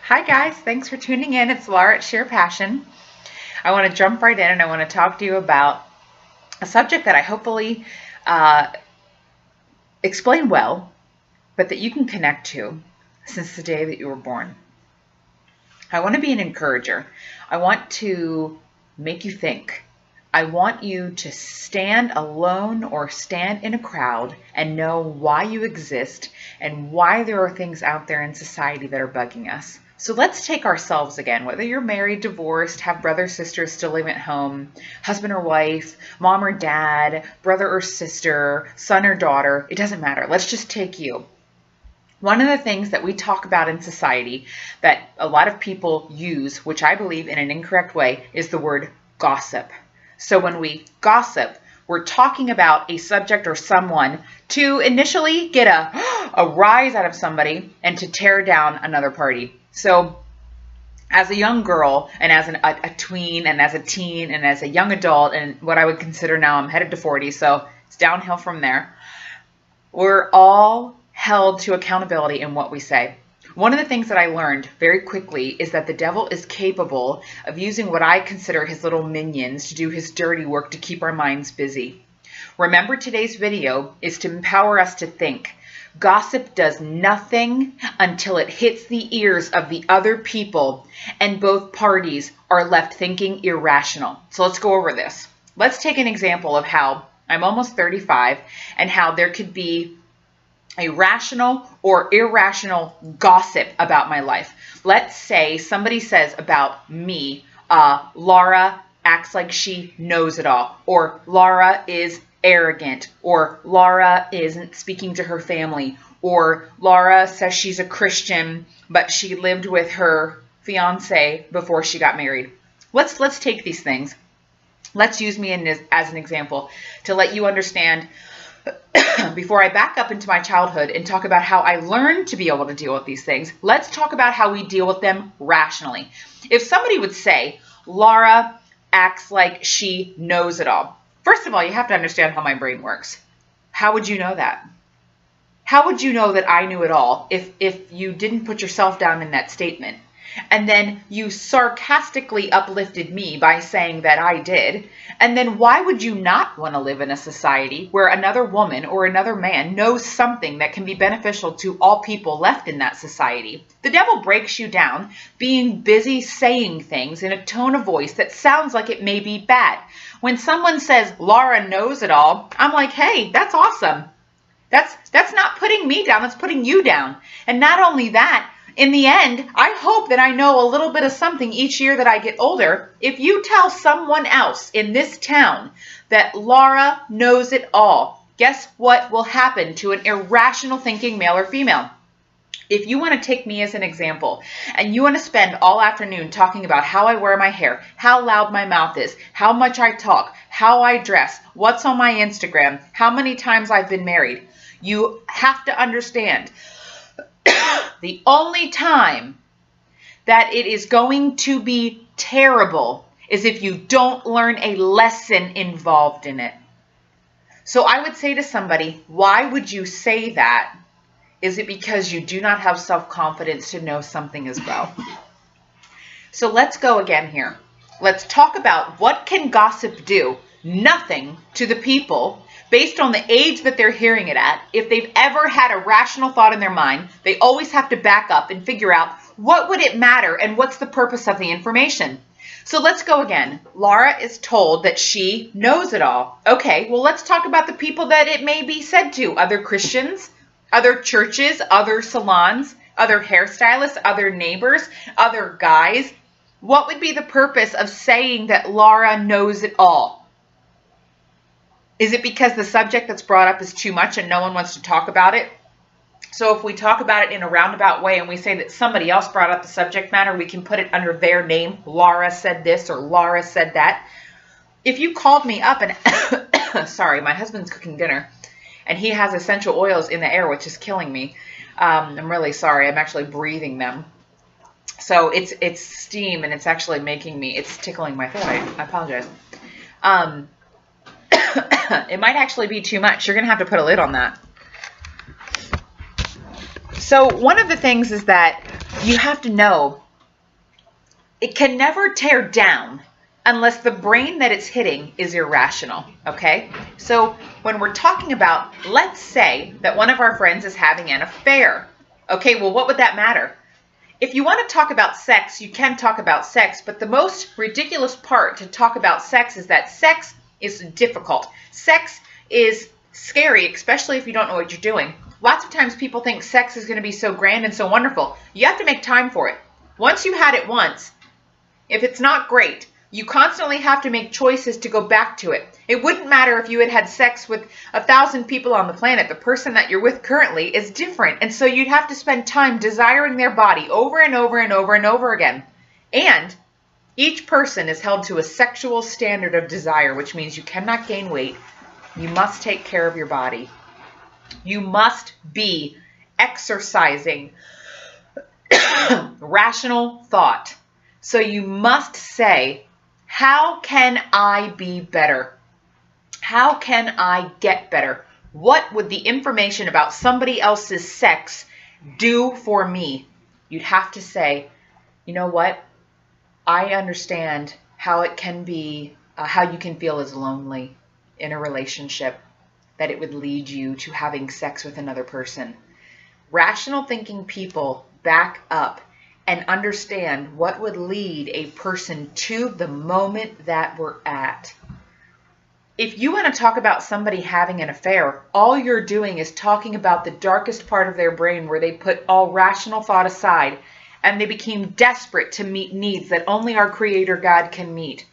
Hi guys, thanks for tuning in. It's Laura at Sheer Passion. I want to jump right in and I want to talk to you about a subject that I hopefully explain well, but that you can connect to since the day that you were born. I want to be an encourager. I want to make you think. I want you to stand alone or stand in a crowd and know why you exist and why there are things out there in society that are bugging us. So let's take ourselves again, whether you're married, divorced, have brothers, sisters still living at home, husband or wife, mom or dad, brother or sister, son or daughter, it doesn't matter. Let's just take you. One of the things that we talk about in society that a lot of people use, which I believe in an incorrect way, is the word gossip. So when we gossip, we're talking about a subject or someone to initially get a rise out of somebody and to tear down another party. So as a young girl and as a tween and as a teen and as a young adult and what I would consider now, I'm headed to 40, so it's downhill from there. We're all held to accountability in what we say. One of the things that I learned very quickly is that the devil is capable of using what I consider his little minions to do his dirty work to keep our minds busy. Remember, today's video is to empower us to think. Gossip does nothing until it hits the ears of the other people and both parties are left thinking irrational. So let's go over this. Let's take an example of how I'm almost 35 and how there could be a rational or irrational gossip about my life. Let's say somebody says about me, Laura acts like she knows it all, or Laura is arrogant, or Laura isn't speaking to her family, or Laura says she's a Christian, but she lived with her fiance before she got married. Let's take these things. Let's use me as an example to let you understand before I back up into my childhood and talk about how I learned to be able to deal with these things. Let's talk about how we deal with them rationally. If somebody would say, Laura acts like she knows it all. First of all, you have to understand how my brain works. How would you know that? How would you know that I knew it all if you didn't put yourself down in that statement? And then you sarcastically uplifted me by saying that I did. And then why would you not want to live in a society where another woman or another man knows something that can be beneficial to all people left in that society? The devil breaks you down being busy saying things in a tone of voice that sounds like it may be bad. When someone says, Laura knows it all, I'm like, hey, that's awesome. That's not putting me down, that's putting you down. And not only that, in the end, I hope that I know a little bit of something each year that I get older. If you tell someone else in this town that Laura knows it all, guess what will happen to an irrational thinking male or female? If you want to take me as an example and you want to spend all afternoon talking about how I wear my hair, how loud my mouth is, how much I talk, how I dress, what's on my Instagram, how many times I've been married, you have to understand the only time that it is going to be terrible is if you don't learn a lesson involved in it. So I would say to somebody, why would you say that? Is it because you do not have self-confidence to know something as well? So let's go again here. Let's talk about what can gossip do? Nothing to the people based on the age that they're hearing it at. If they've ever had a rational thought in their mind, they always have to back up and figure out what would it matter and what's the purpose of the information. So let's go again. Laura is told that she knows it all. Okay, well, let's talk about the people that it may be said to. Other Christians, other churches, other salons, other hairstylists, other neighbors, other guys. What would be the purpose of saying that Laura knows it all? Is it because the subject that's brought up is too much and no one wants to talk about it? So if we talk about it in a roundabout way and we say that somebody else brought up the subject matter, we can put it under their name. Laura said this or Laura said that. If you called me up and, sorry, my husband's cooking dinner and he has essential oils in the air, which is killing me. I'm really sorry. I'm actually breathing them. So it's steam and it's actually making me, it's tickling my throat. I apologize. It might actually be too much. You're going to have to put a lid on that. So one of the things is that you have to know it can never tear down unless the brain that it's hitting is irrational, okay? So when we're talking about, let's say that one of our friends is having an affair. Okay, well, what would that matter? If you want to talk about sex, you can talk about sex, but the most ridiculous part to talk about sex is that sex is difficult. Sex is scary, especially if you don't know what you're doing. Lots of times people think sex is going to be so grand and so wonderful. You have to make time for it. Once you had it once, if it's not great, you constantly have to make choices to go back to it. It wouldn't matter if you had had sex with 1,000 people on the planet. The person that you're with currently is different. And so you'd have to spend time desiring their body over and over and over and over again. And each person is held to a sexual standard of desire, which means you cannot gain weight. You must take care of your body. You must be exercising rational thought. So you must say, how can I be better? How can I get better? What would the information about somebody else's sex do for me? You'd have to say, you know what? I understand how it can be, how you can feel as lonely in a relationship, that it would lead you to having sex with another person. Rational thinking people back up and understand what would lead a person to the moment that we're at. If you want to talk about somebody having an affair, all you're doing is talking about the darkest part of their brain where they put all rational thought aside and they became desperate to meet needs that only our Creator God can meet.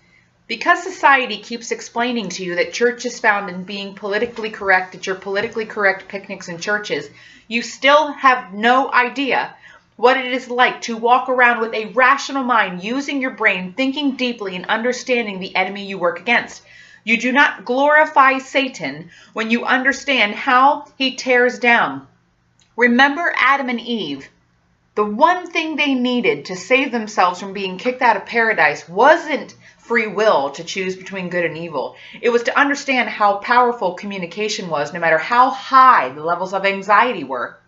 Because society keeps explaining to you that church is found in being politically correct at your politically correct picnics and churches, you still have no idea what it is like to walk around with a rational mind, using your brain, thinking deeply, and understanding the enemy you work against. You do not glorify Satan when you understand how he tears down. Remember Adam and Eve. The one thing they needed to save themselves from being kicked out of paradise wasn't free will to choose between good and evil. It was to understand how powerful communication was, no matter how high the levels of anxiety were.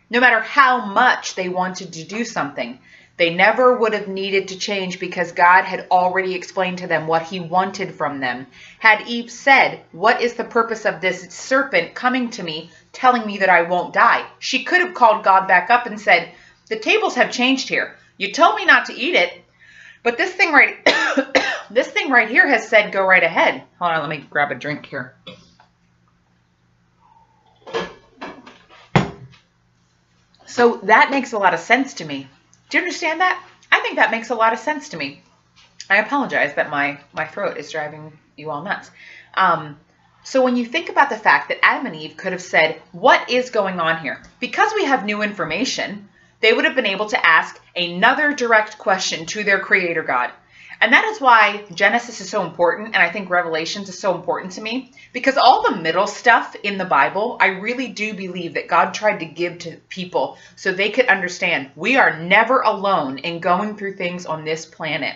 No matter how much they wanted to do something, they never would have needed to change because God had already explained to them what he wanted from them. Had Eve said, "What is the purpose of this serpent coming to me, telling me that I won't die?" She could have called God back up and said, "The tables have changed here. You told me not to eat it, but this thing right, this thing right here has said go right ahead." Hold on, let me grab a drink here. So that makes a lot of sense to me. Do you understand that? I think that makes a lot of sense to me. I apologize that my throat is driving you all nuts. So when you think about the fact that Adam and Eve could have said, what is going on here? Because we have new information, they would have been able to ask another direct question to their Creator God. And that is why Genesis is so important, and I think Revelations is so important to me, because all the middle stuff in the Bible, I really do believe that God tried to give to people so they could understand we are never alone in going through things on this planet.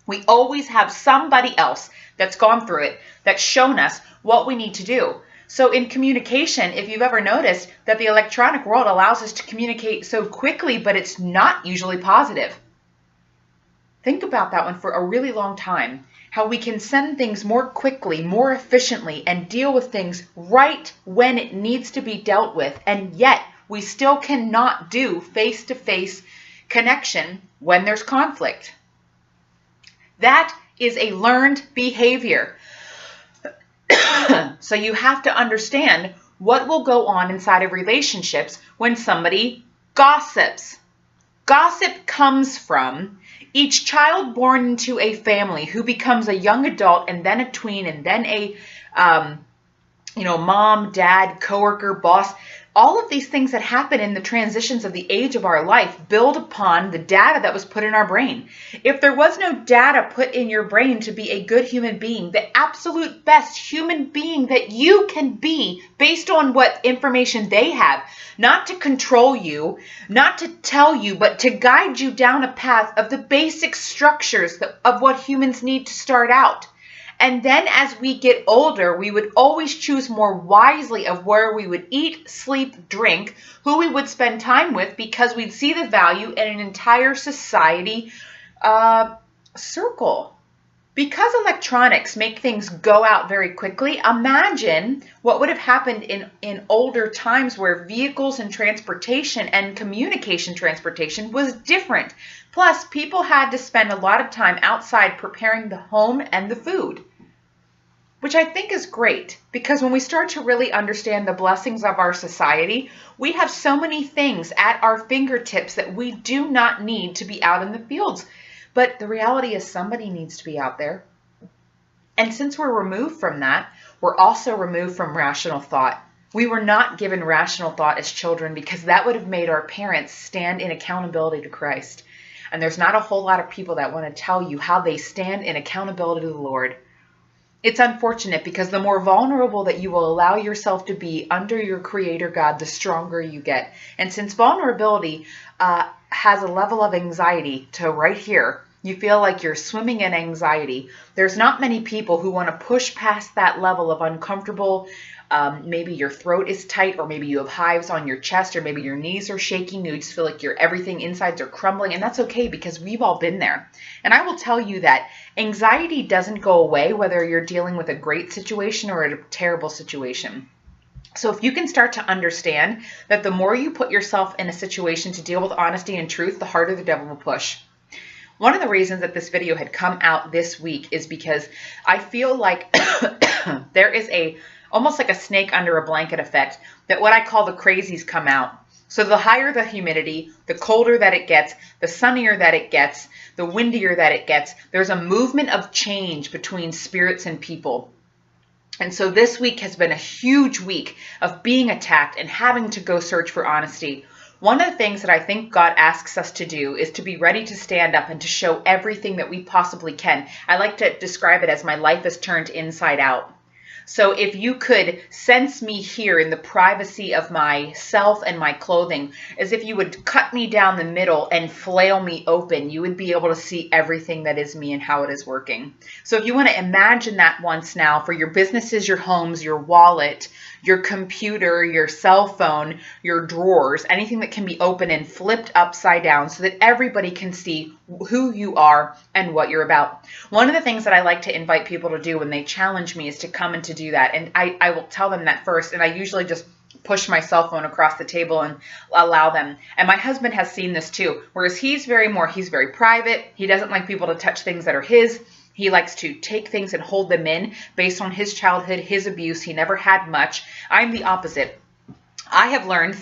We always have somebody else that's gone through it, that's shown us what we need to do. So in communication, if you've ever noticed that the electronic world allows us to communicate so quickly, but it's not usually positive. Think about that one for a really long time. How we can send things more quickly, more efficiently, and deal with things right when it needs to be dealt with. And yet we still cannot do face-to-face connection when there's conflict. That is a learned behavior. So you have to understand what will go on inside of relationships when somebody gossips. Gossip comes from each child born into a family who becomes a young adult and then a tween and then a mom, dad, coworker, boss. All of these things that happen in the transitions of the age of our life build upon the data that was put in our brain. If there was no data put in your brain to be a good human being, the absolute best human being that you can be based on what information they have, not to control you, not to tell you, but to guide you down a path of the basic structures of what humans need to start out. And then as we get older, we would always choose more wisely of where we would eat, sleep, drink, who we would spend time with, because we'd see the value in an entire society circle. Because electronics make things go out very quickly, imagine what would have happened in older times where vehicles and transportation and communication transportation was different. Plus, people had to spend a lot of time outside preparing the home and the food, which I think is great, because when we start to really understand the blessings of our society, we have so many things at our fingertips that we do not need to be out in the fields. But the reality is somebody needs to be out there. And since we're removed from that, we're also removed from rational thought. We were not given rational thought as children, because that would have made our parents stand in accountability to Christ. And there's not a whole lot of people that want to tell you how they stand in accountability to the Lord. It's unfortunate, because the more vulnerable that you will allow yourself to be under your Creator God, the stronger you get. And since vulnerability has a level of anxiety to right here, you feel like you're swimming in anxiety, there's not many people who want to push past that level of uncomfortable. Maybe your throat is tight, or maybe you have hives on your chest, or maybe your knees are shaking. You just feel like everything insides are crumbling, and that's okay, because we've all been there. And I will tell you that anxiety doesn't go away whether you're dealing with a great situation or a terrible situation. So if you can start to understand that the more you put yourself in a situation to deal with honesty and truth, the harder the devil will push. One of the reasons that this video had come out this week is because I feel like there is almost like a snake under a blanket effect, that what I call the crazies come out. So the higher the humidity, the colder that it gets, the sunnier that it gets, the windier that it gets, there's a movement of change between spirits and people. And so this week has been a huge week of being attacked and having to go search for honesty. One of the things that I think God asks us to do is to be ready to stand up and to show everything that we possibly can. I like to describe it as my life is turned inside out. So if you could sense me here in the privacy of myself and my clothing, as if you would cut me down the middle and flail me open, you would be able to see everything that is me and how it is working. So if you want to imagine that once now for your businesses, your homes, your wallet, your computer, your cell phone, your drawers, anything that can be open and flipped upside down so that everybody can see who you are and what you're about. One of the things that I like to invite people to do when they challenge me is to come and to do that. And I will tell them that first, and I usually just push my cell phone across the table and allow them. And my husband has seen this too, whereas he's very private. He doesn't like people to touch things that are his. He likes to take things and hold them in based on his childhood, his abuse. He never had much. I'm the opposite. I have learned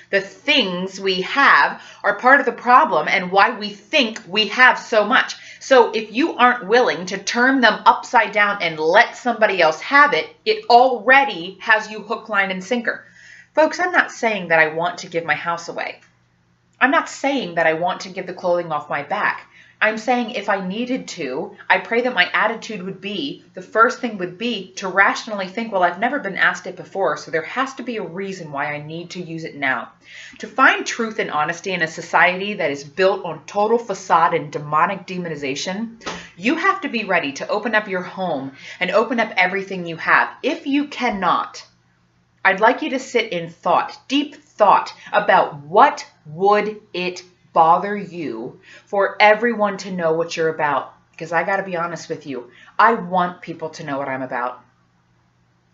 the things we have are part of the problem and why we think we have so much. So if you aren't willing to turn them upside down and let somebody else have it, it already has you hook, line, and sinker. Folks, I'm not saying that I want to give my house away. I'm not saying that I want to give the clothing off my back. I'm saying if I needed to, I pray that my attitude would be, the first thing would be to rationally think, well, I've never been asked it before, so there has to be a reason why I need to use it now. To find truth and honesty in a society that is built on total facade and demonic demonization, you have to be ready to open up your home and open up everything you have. If you cannot, I'd like you to sit in thought, deep thought about what would it bother you for everyone to know what you're about. Because I got to be honest with you, I want people to know what I'm about.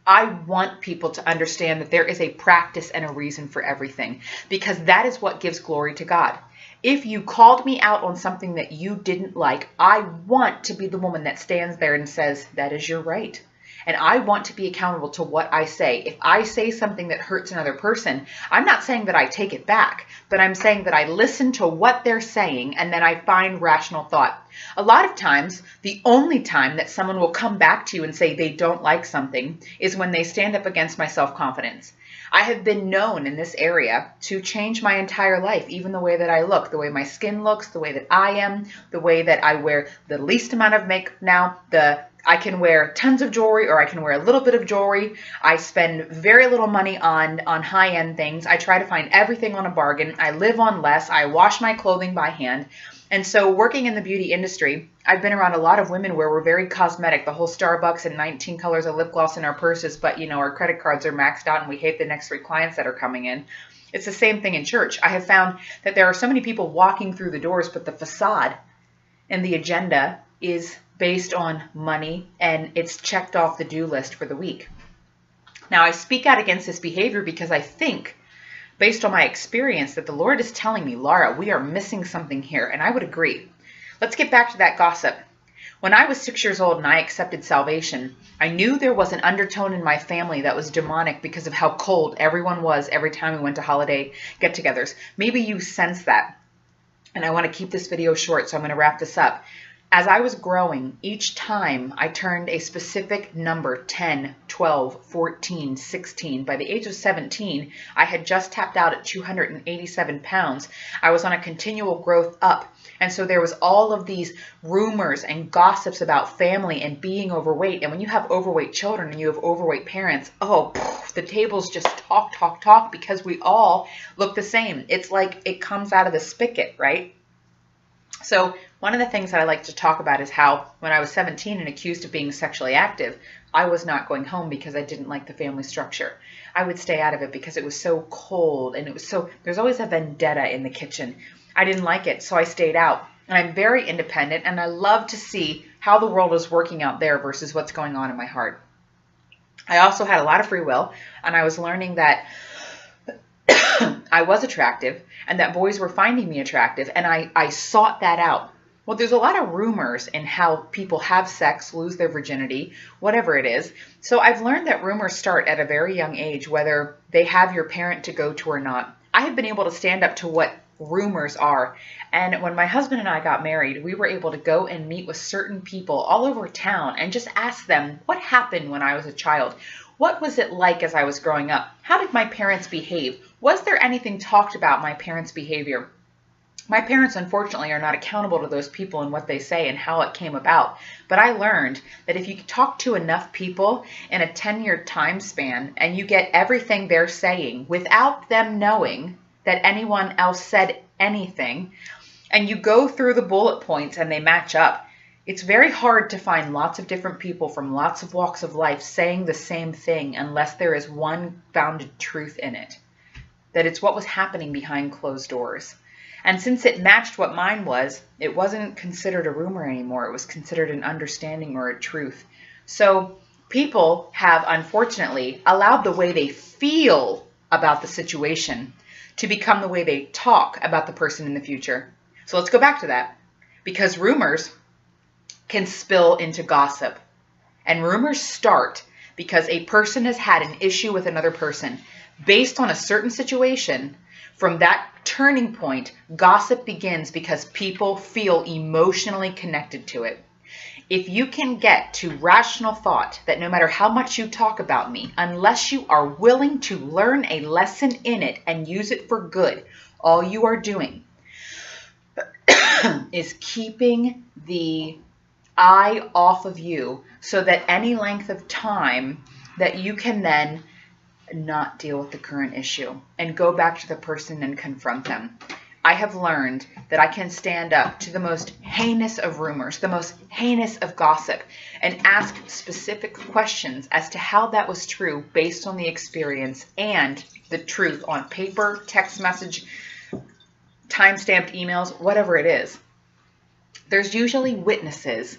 I want people to understand that there is a practice and a reason for everything, because that is what gives glory to God. If you called me out on something that you didn't like, I want to be the woman that stands there and says, that is your right. And I want to be accountable to what I say. If I say something that hurts another person, I'm not saying that I take it back, but I'm saying that I listen to what they're saying and then I find rational thought. A lot of times, the only time that someone will come back to you and say they don't like something is when they stand up against my self-confidence. I have been known in this area to change my entire life, even the way that I look, the way my skin looks, the way that I am, the way that I wear the least amount of makeup now, the I can wear tons of jewelry or I can wear a little bit of jewelry. I spend very little money on high-end things. I try to find everything on a bargain. I live on less. I wash my clothing by hand. And so working in the beauty industry, I've been around a lot of women where we're very cosmetic, the whole Starbucks and 19 colors of lip gloss in our purses, but you know, our credit cards are maxed out and we hate the next 3 clients that are coming in. It's the same thing in church. I have found that there are so many people walking through the doors, but the facade and the agenda is based on money and it's checked off the do list for the week. Now, I speak out against this behavior because I think, based on my experience, that the Lord is telling me, Laura, we are missing something here, and I would agree. Let's get back to that gossip. When I was 6 years old and I accepted salvation, I knew there was an undertone in my family that was demonic because of how cold everyone was every time we went to holiday get-togethers. Maybe you sense that. And I want to keep this video short, so I'm going to wrap this up. As I was growing, each time I turned a specific number, 10, 12, 14, 16. By the age of 17, I had just tapped out at 287 pounds. I was on a continual growth up. And so there was all of these rumors and gossips about family and being overweight. And when you have overweight children and you have overweight parents, oh, the tables just talk, because we all look the same. It's like it comes out of the spigot, right? So one of the things that I like to talk about is how when I was 17 and accused of being sexually active, I was not going home because I didn't like the family structure. I would stay out of it because it was so cold and it was so, there's always a vendetta in the kitchen. I didn't like it, so I stayed out. And I'm very independent and I love to see how the world is working out there versus what's going on in my heart. I also had a lot of free will, and I was learning that I was attractive and that boys were finding me attractive, and I sought that out. Well, there's a lot of rumors in how people have sex, lose their virginity, whatever it is. So I've learned that rumors start at a very young age, whether they have your parent to go to or not. I have been able to stand up to what rumors are. And when my husband and I got married, we were able to go and meet with certain people all over town and just ask them, what happened when I was a child? What was it like as I was growing up? How did my parents behave? Was there anything talked about my parents' behavior? My parents, unfortunately, are not accountable to those people and what they say and how it came about. But I learned that if you talk to enough people in a 10-year time span and you get everything they're saying without them knowing that anyone else said anything, and you go through the bullet points and they match up, it's very hard to find lots of different people from lots of walks of life saying the same thing unless there is one founded truth in it, that it's what was happening behind closed doors. And since it matched what mine was, it wasn't considered a rumor anymore. It was considered an understanding or a truth. So people have, unfortunately, allowed the way they feel about the situation to become the way they talk about the person in the future. So let's go back to that, because rumors can spill into gossip. And rumors start because a person has had an issue with another person based on a certain situation. From that turning point, gossip begins because people feel emotionally connected to it. If you can get to rational thought that no matter how much you talk about me, unless you are willing to learn a lesson in it and use it for good, all you are doing is keeping the eye off of you so that any length of time that you can then not deal with the current issue and go back to the person and confront them. I have learned that I can stand up to the most heinous of rumors, the most heinous of gossip, and ask specific questions as to how that was true based on the experience and the truth on paper, text message, time-stamped emails, whatever it is. There's usually witnesses,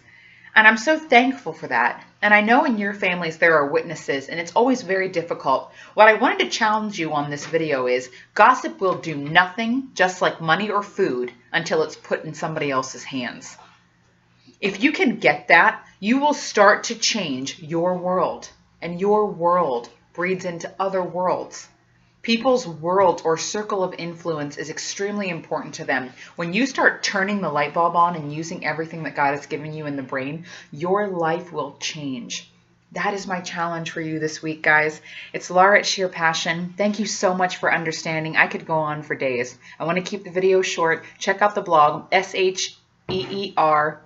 and I'm so thankful for that. And I know in your families there are witnesses, and it's always very difficult. What I wanted to challenge you on this video is gossip will do nothing, just like money or food, until it's put in somebody else's hands. If you can get that, you will start to change your world, and your world breeds into other worlds. People's world or circle of influence is extremely important to them. When you start turning the light bulb on and using everything that God has given you in the brain, your life will change. That is my challenge for you this week, guys. It's Laura at Sheer Passion. Thank you so much for understanding. I could go on for days. I want to keep the video short. Check out the blog, SHEER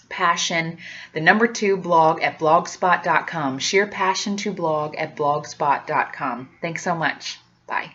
Passion, the number 2 blog at blogspot.com. Sheer Passion to blog at blogspot.com. Thanks so much. Bye.